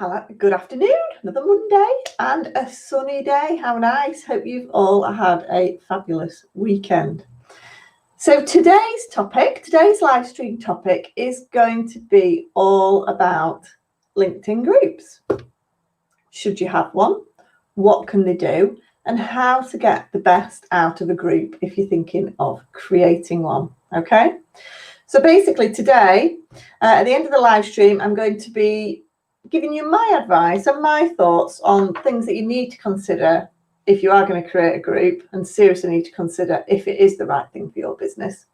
Hello, good afternoon, another Monday and a sunny day. How nice. Hope you've all had a fabulous weekend. So today's live stream topic is going to be all about LinkedIn groups. Should you have one? What can they do? And how to get the best out of a group if you're thinking of creating one, okay? So basically today, at the end of the live stream, I'm going to be giving you my advice and my thoughts on things that you need to consider if you are going to create a group, and seriously need to consider if it is the right thing for your business.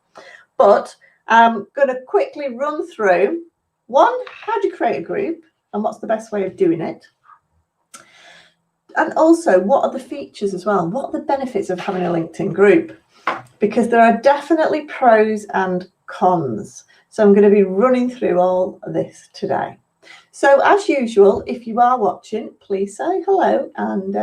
But I'm going to quickly run through, one, how do you create a group and what's the best way of doing it? And also, what are the features as well? What are the benefits of having a LinkedIn group? Because there are definitely pros and cons. So I'm going to be running through all of this today. So as usual, if you are watching, please say hello and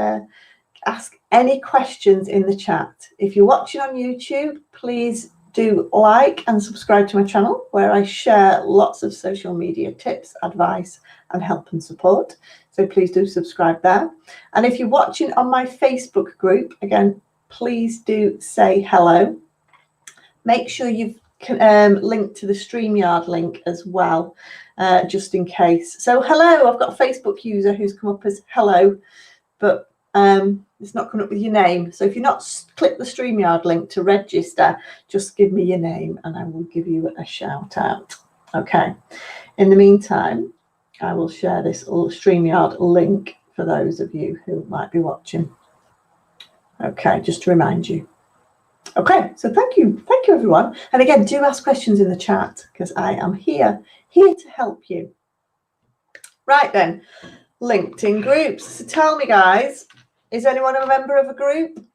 ask any questions in the chat. If you're watching on YouTube, please do like and subscribe to my channel, where I share lots of social media tips, advice and help and support. So please do subscribe there. And if you're watching on my Facebook group, again, please do say hello. Make sure you've link to the StreamYard link as well, just in case. So hello, I've got a Facebook user who's come up as hello, but it's not coming up with your name. So if you're not, click the StreamYard link to register, just give me your name and I will give you a shout out. Okay. In the meantime, I will share this StreamYard link for those of you who might be watching. Okay, just to remind you. Okay, so thank you everyone. And again, do ask questions in the chat because I am here to help you. Right then, LinkedIn groups. So tell me guys, is anyone a member of a group?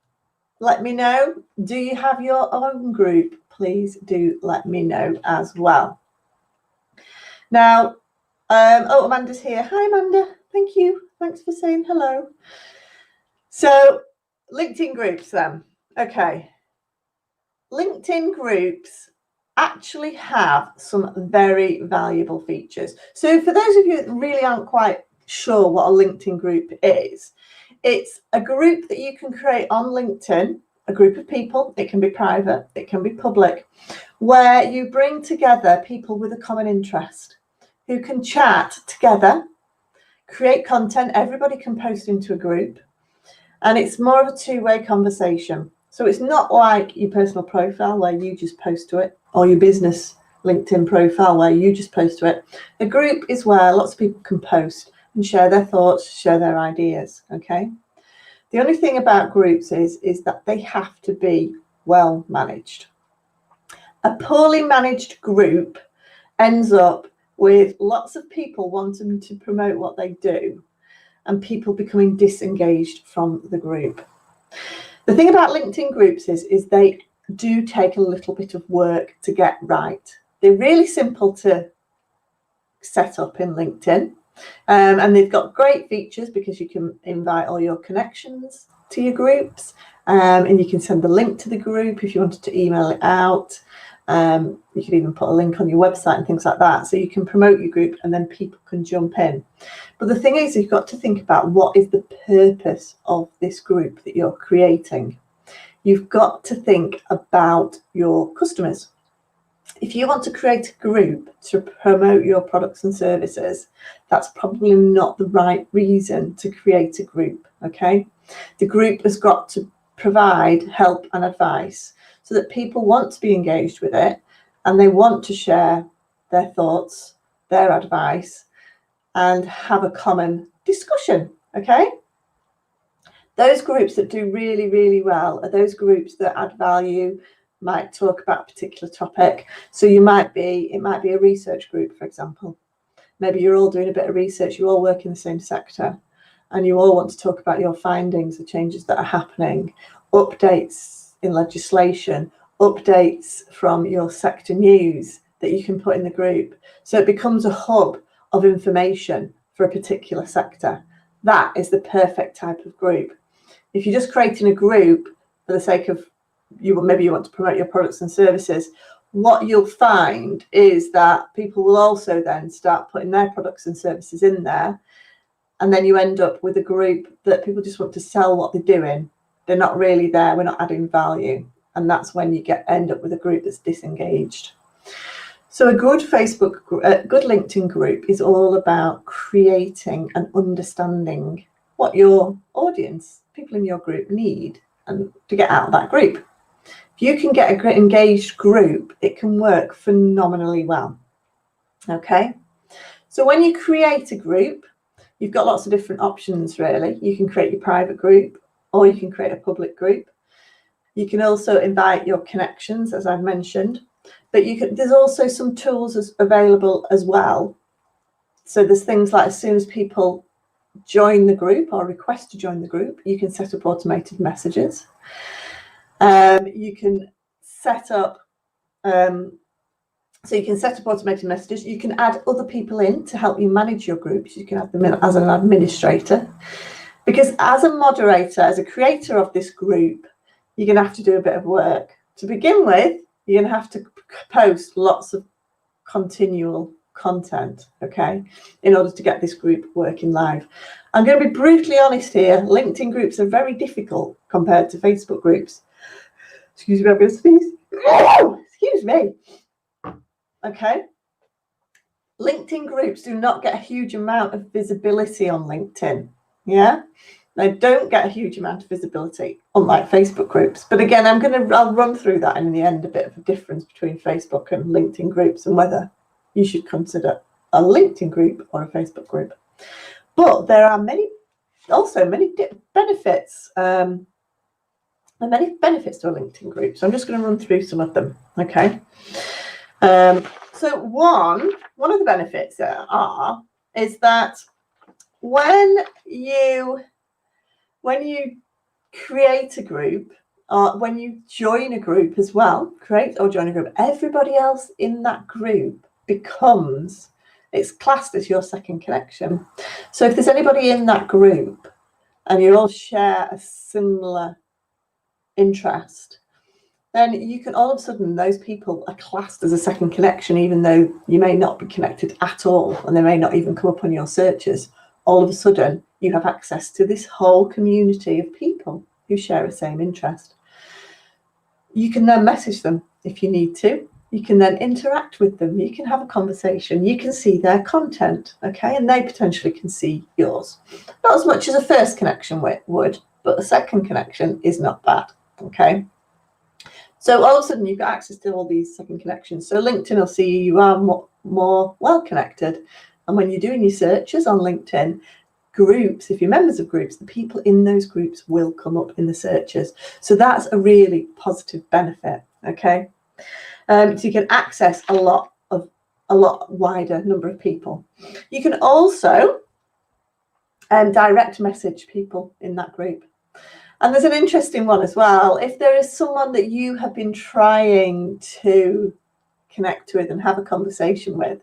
Let me know. Do you have your own group? Please do let me know as well. Now, oh, Amanda's here. Hi Amanda, thank you. Thanks for saying hello. So LinkedIn groups then. Okay. LinkedIn groups actually have some very valuable features. So for those of you that really aren't quite sure what a LinkedIn group is, it's a group that you can create on LinkedIn, a group of people. It can be private, it can be public, where you bring together people with a common interest who can chat together, create content. Everybody can post into a group, and it's more of a two-way conversation. So it's not like your personal profile where you just post to it, or your business LinkedIn profile where you just post to it. A group is where lots of people can post and share their thoughts, share their ideas, okay? The only thing about groups is that they have to be well managed. A poorly managed group ends up with lots of people wanting to promote what they do and people becoming disengaged from the group. The thing about LinkedIn groups is they do take a little bit of work to get right. They're really simple to set up in LinkedIn, and they've got great features because you can invite all your connections to your groups, and you can send the link to the group if you wanted to email it out. You can even put a link on your website and things like that. So you can promote your group and then people can jump in. But the thing is, you've got to think about what is the purpose of this group that you're creating. You've got to think about your customers. If you want to create a group to promote your products and services, that's probably not the right reason to create a group, okay? The group has got to provide help and advice so that people want to be engaged with it and they want to share their thoughts, their advice, and have a common discussion, okay? Those groups that do really, really well are those groups that add value, might talk about a particular topic. So it might be a research group, for example. Maybe you're all doing a bit of research, you all work in the same sector, and you all want to talk about your findings, the changes that are happening, updates in legislation, updates from your sector news that you can put in the group. So it becomes a hub of information for a particular sector. That is the perfect type of group. If you're just creating a group for the sake of maybe you want to promote your products and services, what you'll find is that people will also then start putting their products and services in there, and then you end up with a group that people just want to sell what they're doing. They're not really there. We're not adding value. And that's when you end up with a group that's disengaged. So a good good LinkedIn group is all about creating and understanding what your audience, people in your group, need and to get out of that group. If you can get a great engaged group, it can work phenomenally well. Okay, so when you create a group, you've got lots of different options really. You can create your private group, or you can create a public group. You can also invite your connections, as I've mentioned, but there's also some tools available as well. So there's things like, as soon as people join the group or request to join the group, you can set up automated messages. You can set up automated messages. You can add other people in to help you manage your groups. You can add them in as an administrator, because as a moderator, as a creator of this group, you're going to have to do a bit of work. To begin with, you're going to have to post lots of continual content, okay, in order to get this group working live. I'm going to be brutally honest here. LinkedIn groups are very difficult compared to Facebook groups. Excuse me, I'm going to sneeze. Excuse me. Okay. LinkedIn groups do not get a huge amount of visibility on LinkedIn. Yeah. They don't get a huge amount of visibility, unlike Facebook groups. But again, I'll run through that in the end, a bit of a difference between Facebook and LinkedIn groups and whether you should consider a LinkedIn group or a Facebook group. But there are many benefits, and many benefits to a LinkedIn group. So I'm just going to run through some of them. Okay. So one of the benefits is that when you create a group, when you join a group as well, create or join a group, everybody else in that group it's classed as your second connection. So if there's anybody in that group and you all share a similar interest, then you can all of a sudden, those people are classed as a second connection, even though you may not be connected at all and they may not even come up on your searches. All of a sudden, you have access to this whole community of people who share the same interest. You can then message them if you need to. You can then interact with them. You can have a conversation. You can see their content, okay? And they potentially can see yours. Not as much as a first connection would, but a second connection is not bad, okay? So all of a sudden, you've got access to all these second connections. So LinkedIn will see you are more well-connected. And when you're doing your searches on LinkedIn, groups, if you're members of groups, the people in those groups will come up in the searches. So that's a really positive benefit, okay? So you can access a lot wider number of people. You can also direct message people in that group. And there's an interesting one as well. If there is someone that you have been trying to connect with and have a conversation with,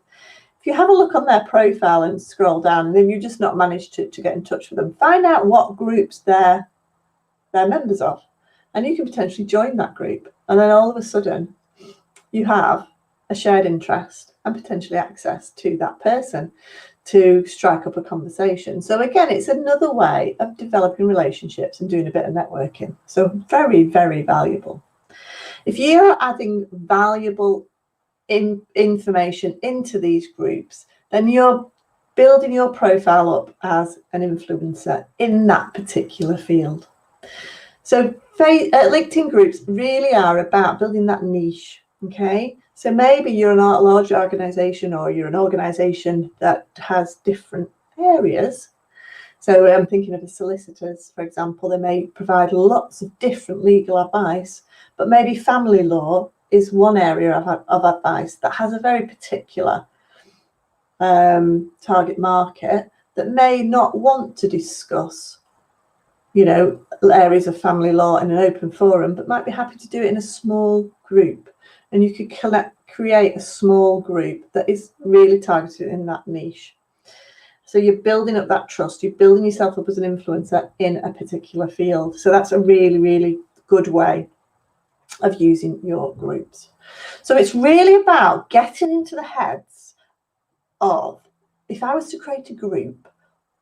if you have a look on their profile and scroll down, and then you just not managed to get in touch with them, find out what groups they're members of, and you can potentially join that group. And then all of a sudden, you have a shared interest and potentially access to that person to strike up a conversation. So again, it's another way of developing relationships and doing a bit of networking. So very, very valuable. If you're adding valuable information into these groups, then you're building your profile up as an influencer in that particular field. So LinkedIn groups really are about building that niche. Okay, so maybe you're a large organization, or you're an organization that has different areas. So I'm thinking of the solicitors, for example. They may provide lots of different legal advice, but maybe family law is one area of advice that has a very particular target market that may not want to discuss, areas of family law in an open forum, but might be happy to do it in a small group. And you could create a small group that is really targeted in that niche. So you're building up that trust. You're building yourself up as an influencer in a particular field. So that's a really, really good way of using your groups. So it's really about getting into the heads of, if I was to create a group,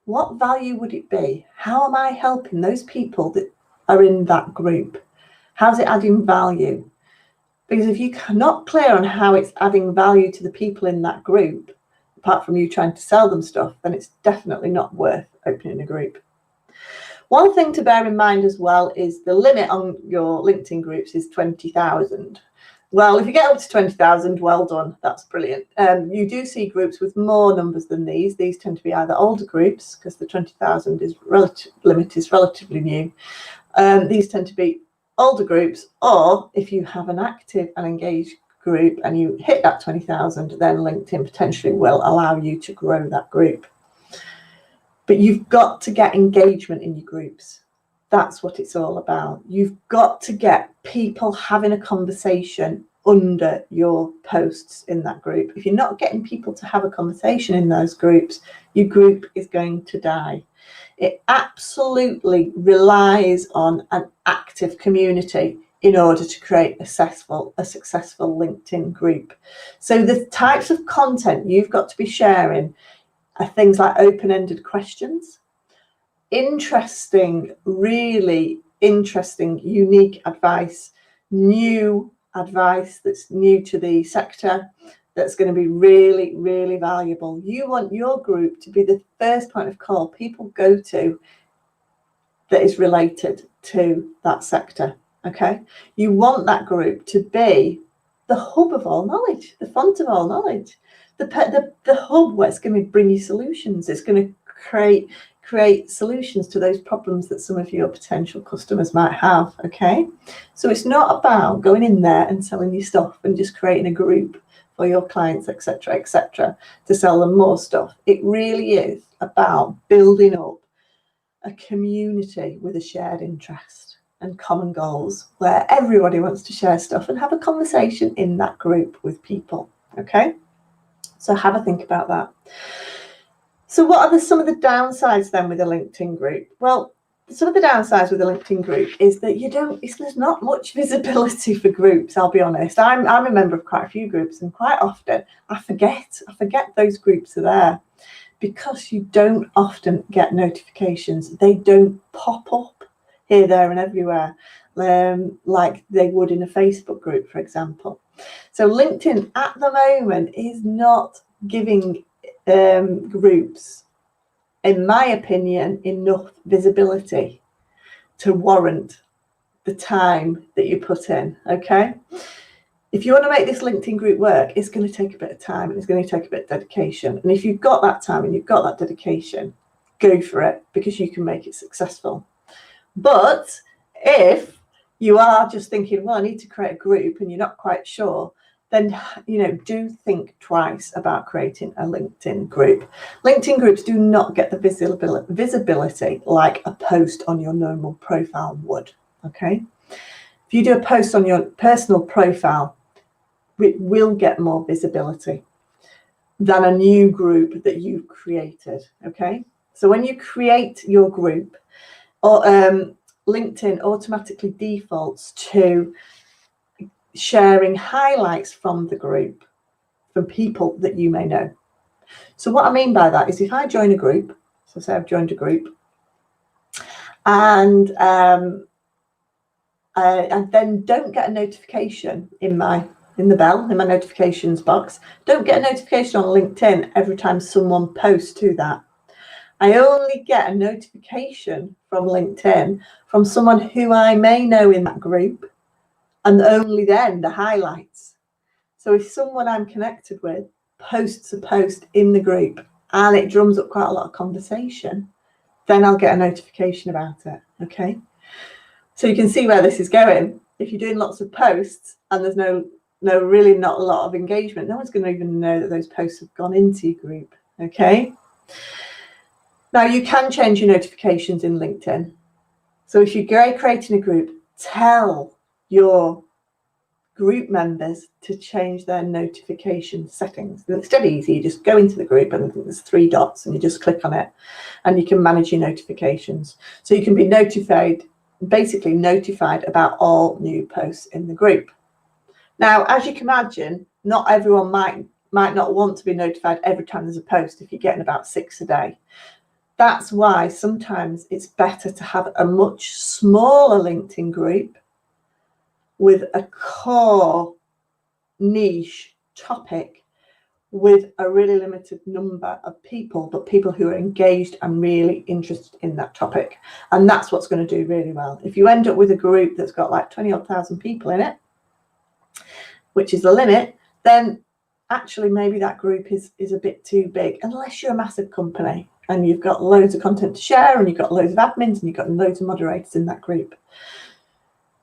What value would it be? How am I helping those people that are in that group? How's it adding value? Because if you're not clear on how it's adding value to the people in that group, apart from you trying to sell them stuff, then it's definitely not worth opening a group. One thing to bear in mind as well is the limit on your LinkedIn groups is 20,000. Well, if you get up to 20,000, well done. That's brilliant. You do see groups with more numbers than these. These tend to be either older groups, because the 20,000 limit is relatively new. These tend to be older groups, or if you have an active and engaged group and you hit that 20,000, then LinkedIn potentially will allow you to grow that group. But you've got to get engagement in your groups. That's what it's all about. You've got to get people having a conversation under your posts in that group. If you're not getting people to have a conversation in those groups, your group is going to die. It absolutely relies on an active community in order to create a successful LinkedIn group. So the types of content you've got to be sharing are things like open-ended questions, interesting, really interesting, unique advice, new advice that's new to the sector, that's going to be really, really valuable. You want your group to be the first point of call people go to that is related to that sector, okay? You want that group to be the hub of all knowledge, the font of all knowledge, the hub where it's going to bring you solutions. It's going to create solutions to those problems that some of your potential customers might have, okay? So it's not about going in there and selling you stuff and just creating a group for your clients, etc., to sell them more stuff. It really is about building up a community with a shared interest and common goals, where everybody wants to share stuff and have a conversation in that group with people, okay? So have a think about that. So what are some of the downsides then with a LinkedIn group? Well, some of the downsides with a LinkedIn group is that there's not much visibility for groups, I'll be honest. I'm a member of quite a few groups, and quite often I forget those groups are there, because you don't often get notifications. They don't pop up here, there and everywhere like they would in a Facebook group, for example. So LinkedIn at the moment is not giving groups, in my opinion, enough visibility to warrant the time that you put in, okay? If you want to make this LinkedIn group work, it's going to take a bit of time and it's going to take a bit of dedication. And if you've got that time and you've got that dedication, go for it, because you can make it successful. But if you are just thinking, well, I need to create a group, and you're not quite sure, then do think twice about creating a LinkedIn group. LinkedIn groups do not get the visibility like a post on your normal profile would, okay? If you do a post on your personal profile, it will get more visibility than a new group that you've created, okay? So when you create your group, LinkedIn automatically defaults to sharing highlights from the group from people that you may know. So what I mean by that is, if I join a group, so say I've joined a group, and then don't get a notification in my notifications box, don't get a notification on LinkedIn every time someone posts to that. I only get a notification from LinkedIn from someone who I may know in that group, and only then the highlights. So if someone I'm connected with posts a post in the group and it drums up quite a lot of conversation, then I'll get a notification about it, okay? So you can see where this is going. If you're doing lots of posts and there's really not a lot of engagement, no one's going to even know that those posts have gone into your group, okay? Now, you can change your notifications in LinkedIn. So if you're creating a group, tell your group members to change their notification settings. And it's dead easy. You just go into the group and there's 3 dots and you just click on it and you can manage your notifications. So you can be basically notified about all new posts in the group. Now, as you can imagine, not everyone might not want to be notified every time there's a post if you're getting about 6 a day. That's why sometimes it's better to have a much smaller LinkedIn group with a core niche topic with a really limited number of people, but people who are engaged and really interested in that topic. And that's what's going to do really well. If you end up with a group that's got like 20,000 people in it, which is the limit, then actually maybe that group is a bit too big, unless you're a massive company and you've got loads of content to share and you've got loads of admins and you've got loads of moderators in that group.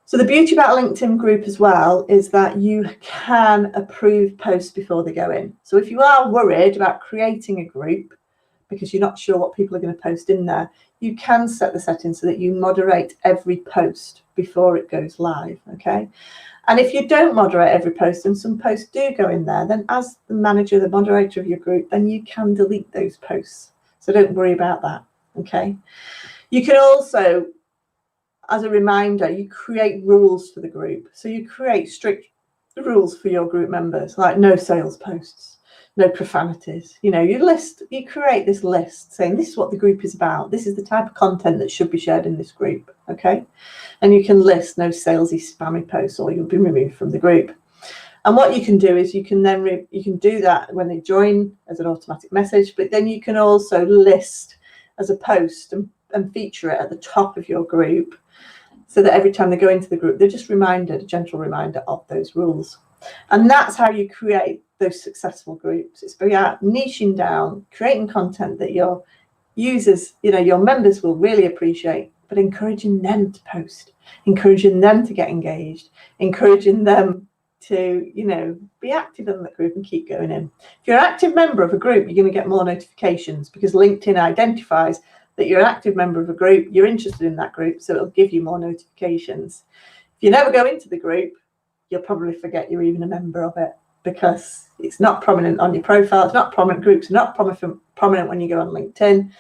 So the beauty about a LinkedIn group as well is that you can approve posts before they go in. So if you are worried about creating a group because you're not sure what people are going to post in there, you can set the settings so that you moderate every post before it goes live, okay? And if you don't moderate every post and some posts do go in there, then as the manager, the moderator of your group, then you can delete those posts. So don't worry about that, okay? You can also, as a reminder, you create rules for the group. So you create strict rules for your group members, like no sales posts, no profanities. You know, you create this list saying this is what the group is about. This is the type of content that should be shared in this group, okay? And you can list no salesy, spammy posts or you'll be removed from the group. And what you can do is you can then you can do that when they join as an automatic message, but then you can also list as a post and feature it at the top of your group, so that every time they go into the group, they're just reminded, a gentle reminder of those rules. And that's how you create those successful groups. It's about niching down, creating content that your users, you know, your members will really appreciate, but encouraging them to post, encouraging them to get engaged, encouraging them to, you know, be active in that group and keep going in. If you're an active member of a group, you're going to get more notifications because LinkedIn identifies that you're an active member of a group, you're interested in that group, so it'll give you more notifications. If you never go into the group, you'll probably forget you're even a member of it because it's not prominent on your profile, it's not prominent, groups are not prominent when you go on LinkedIn,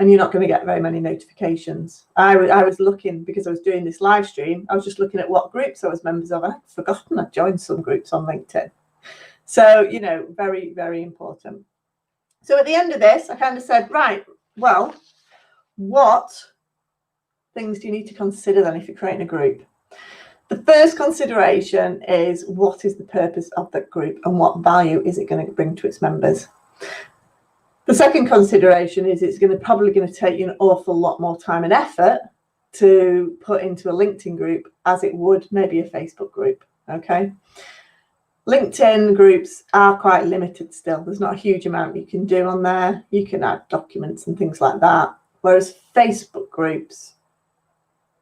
and you're not going to get very many notifications. I was looking, because I was doing this live stream, I was just looking at what groups I was members of, and I'd forgotten I'd joined some groups on LinkedIn. So, you know, very, very important. So at the end of this, I kind of said, right, well, what things do you need to consider then if you're creating a group? The first consideration is, what is the purpose of that group and what value is it going to bring to its members? The second consideration is it's probably going to take you an awful lot more time and effort to put into a LinkedIn group as it would maybe a Facebook group, okay? LinkedIn groups are quite limited still. There's not a huge amount you can do on there. You can add documents and things like that. Whereas Facebook groups,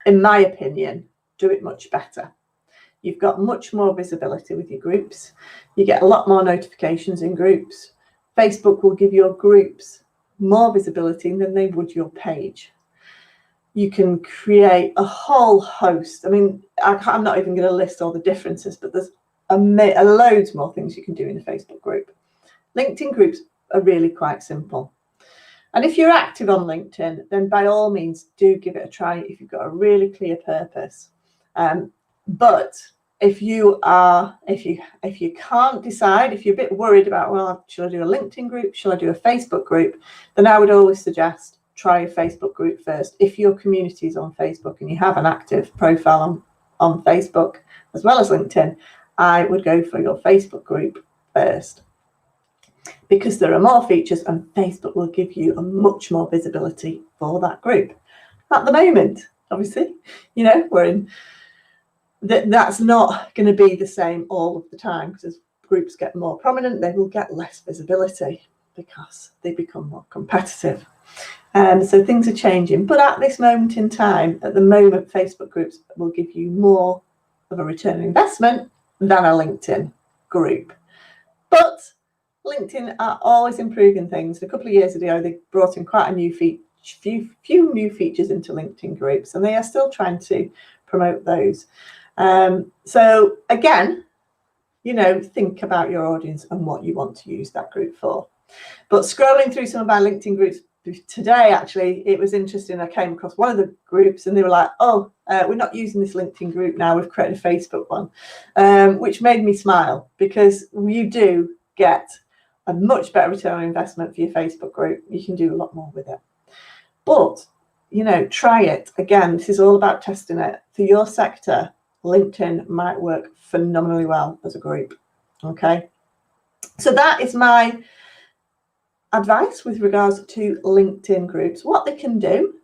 in my opinion, do it much better. You've got much more visibility with your groups. You get a lot more notifications in groups. Facebook will give your groups more visibility than they would your page. You can create a whole host. I mean, I'm not even going to list all the differences, but there's loads more things you can do in a Facebook group. LinkedIn groups are really quite simple. And if you're active on LinkedIn, then by all means do give it a try if you've got a really clear purpose. But if you can't decide, if you're a bit worried about, well, should I do a LinkedIn group? Should I do a Facebook group? Then I would always suggest try a Facebook group first. If your community is on Facebook and you have an active profile on Facebook as well as LinkedIn, I would go for your Facebook group first, because there are more features and Facebook will give you a much more visibility for that group. At the moment, obviously, you know, that's not going to be the same all of the time, because as groups get more prominent, they will get less visibility because they become more competitive. So things are changing. But at this moment in time, at the moment, Facebook groups will give you more of a return on investment than a LinkedIn group. But LinkedIn are always improving things. A couple of years ago, they brought in quite a few new features into LinkedIn groups, and they are still trying to promote those. So again, you know, think about your audience and what you want to use that group for. But scrolling through some of my LinkedIn groups today, actually, it was interesting. I came across one of the groups and they were like, oh, we're not using this LinkedIn group now, we've created a Facebook one, which made me smile, because you do get a much better return on investment for your Facebook group. You can do a lot more with it. But, you know, try it. Again, this is all about testing it. For your sector, LinkedIn might work phenomenally well as a group. Okay. So that is my advice with regards to LinkedIn groups, what they can do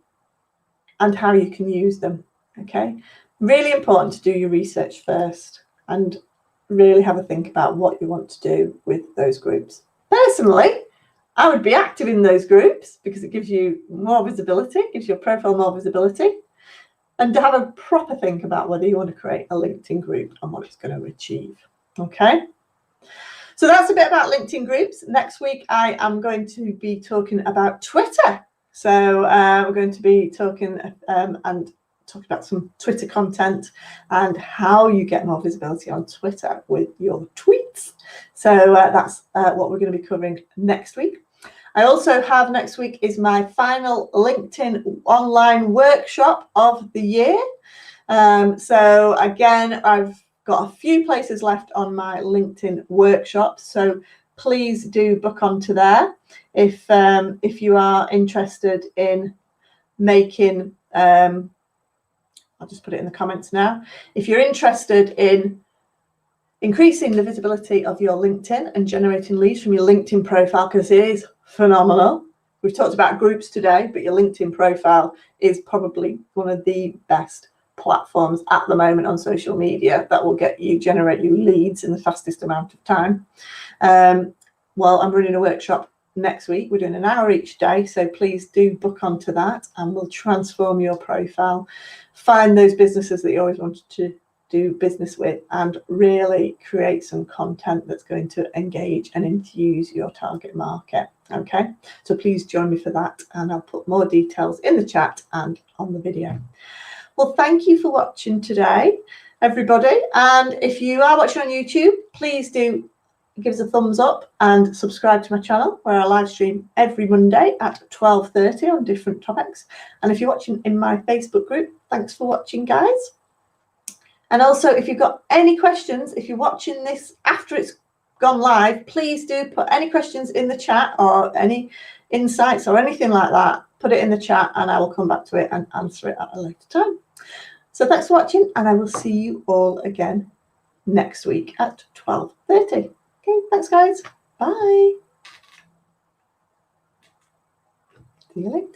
and how you can use them. Okay. Really important to do your research first and really have a think about what you want to do with those groups. Personally, I would be active in those groups because it gives you more visibility, gives your profile more visibility, and to have a proper think about whether you want to create a LinkedIn group and what it's going to achieve. Okay. So that's a bit about LinkedIn groups. Next week, I am going to be talking about Twitter. So we're going to be talking and talk about some Twitter content and how you get more visibility on Twitter with your tweets. So that's what we're going to be covering next week. I also have next week is my final LinkedIn online workshop of the year. So again, I've got a few places left on my LinkedIn workshop. So please do book onto there if you are interested in making I'll just put it in the comments now. If you're interested in increasing the visibility of your LinkedIn and generating leads from your LinkedIn profile, because it is phenomenal. We've talked about groups today, but your LinkedIn profile is probably one of the best platforms at the moment on social media that will generate you leads in the fastest amount of time. Well, I'm running a workshop next week. We're doing an hour each day, so please do book onto that and we'll transform your profile, find those businesses that you always wanted to do business with, and really create some content that's going to engage and enthuse your target market. Okay, so please join me for that, and I'll put more details in the chat and on the video. Well, thank you for watching today, everybody, and if you are watching on YouTube, please do give us a thumbs up and subscribe to my channel, where I live stream every Monday at 12:30 on different topics. And if you're watching in my Facebook group, thanks for watching, guys. And also, if you've got any questions, if you're watching this after it's gone live, please do put any questions in the chat or any insights or anything like that. Put it in the chat and I will come back to it and answer it at a later time. So thanks for watching, and I will see you all again next week at 12:30. Okay, thanks, guys. Bye. See you later.